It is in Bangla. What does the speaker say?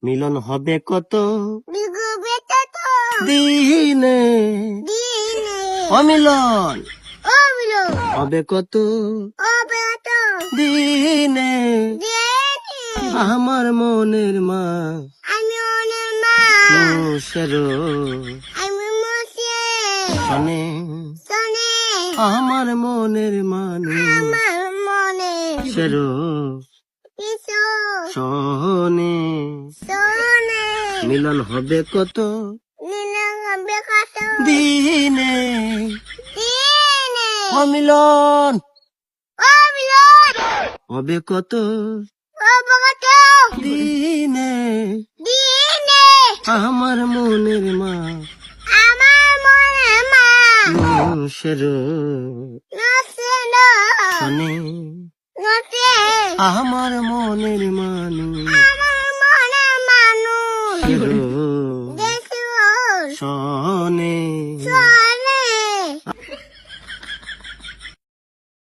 মিলন হবে কত বিগুবে তত দিনে, দিনে অমিলন ও বিলো হবে কত ও বেত দিনে, দিনে আমার মনের মা আমি ওনের মা মুশের আমি মুছে শোনে, শোনে আমার মনের মানুষ আমার মনে শের কিছু শোনে, শোনে মিলন হবে কত নিলে হবে কত দিনে, দিনে অমিলন ও বিলো হবে কত ও বগত দিনে, দিনে আমার মনের মা আমার মনে মা মুশের নসে না শোনে, নসে আমার মনের মানুষ আমার মনে মানুষ শের দেশ শোনে।